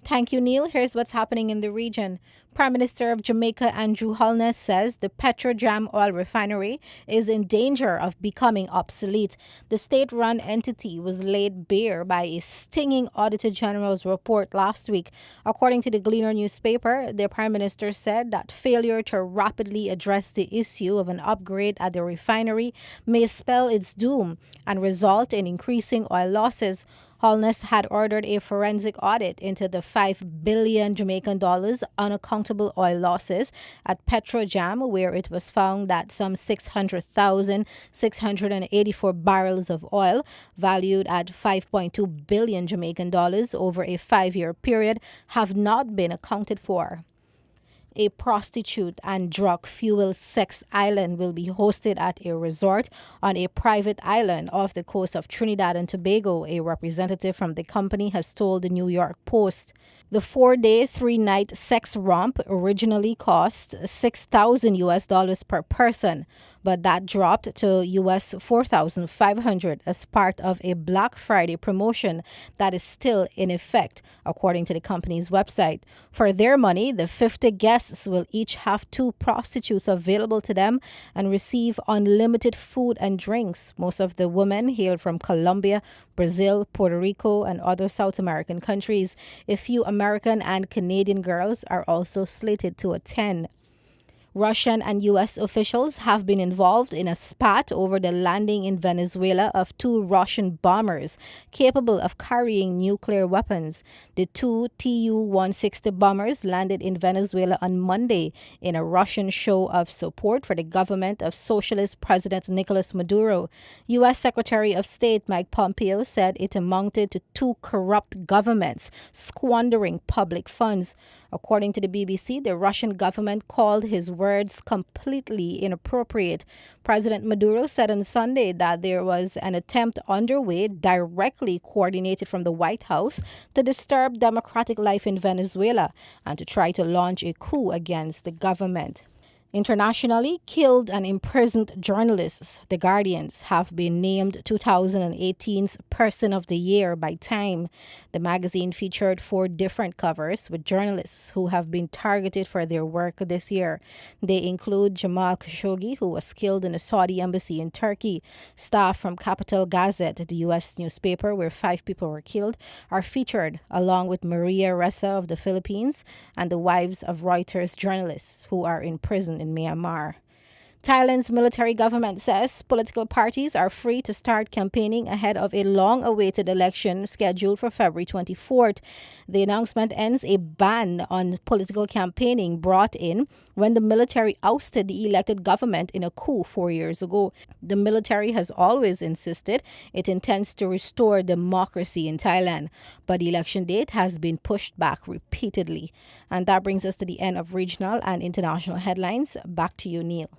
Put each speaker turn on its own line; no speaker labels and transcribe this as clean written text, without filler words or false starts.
Thank you, Neil. Here's what's happening in the region. Prime Minister of Jamaica Andrew Holness says the Petrojam oil refinery is in danger of becoming obsolete. The state run entity was laid bare by a stinging Auditor General's report last week. According to the Gleaner newspaper, the Prime Minister said that failure to rapidly address the issue of an upgrade at the refinery may spell its doom and result in increasing oil losses. Holness had ordered a forensic audit into the 5 billion Jamaican dollars unaccountable oil losses at Petrojam, where it was found that some 600,684 barrels of oil, valued at 5.2 billion Jamaican dollars over a 5-year period, have not been accounted for. A prostitute and drug fueled sex island will be hosted at a resort on a private island off the coast of Trinidad and Tobago, a representative from the company has told the New York Post. The 4-day, 3-night sex romp originally cost 6,000 US dollars per person, but that dropped to US 4,500 as part of a Black Friday promotion that is still in effect, according to the company's website. For their money, the 50 guests will each have 2 prostitutes available to them and receive unlimited food and drinks. Most of the women hail from Colombia, Brazil, Puerto Rico, and other South American countries. A few American and Canadian girls are also slated to attend. Russian and U.S. officials have been involved in a spat over the landing in Venezuela of 2 Russian bombers capable of carrying nuclear weapons. The 2 Tu-160 bombers landed in Venezuela on Monday in a Russian show of support for the government of Socialist President Nicolas Maduro. U.S. Secretary of State Mike Pompeo said it amounted to 2 corrupt governments squandering public funds. According to the BBC, the Russian government called his words completely inappropriate. President Maduro said on Sunday that there was an attempt underway, directly coordinated from the White House, to disturb democratic life in Venezuela and to try to launch a coup against the government. Internationally, killed and imprisoned journalists, The Guardians, have been named 2018's Person of the Year by Time. The magazine featured 4 different covers with journalists who have been targeted for their work this year. They include Jamal Khashoggi, who was killed in the Saudi embassy in Turkey. Staff from Capital Gazette, the U.S. newspaper where 5 people were killed, are featured, along with Maria Ressa of the Philippines and the wives of Reuters journalists who are in prison in Myanmar. Thailand's military government says political parties are free to start campaigning ahead of a long-awaited election scheduled for February 24th. The announcement ends a ban on political campaigning brought in when the military ousted the elected government in a coup 4 years ago. The military has always insisted it intends to restore democracy in Thailand, but the election date has been pushed back repeatedly. And that brings us to the end of regional and international headlines. Back to you, Neil.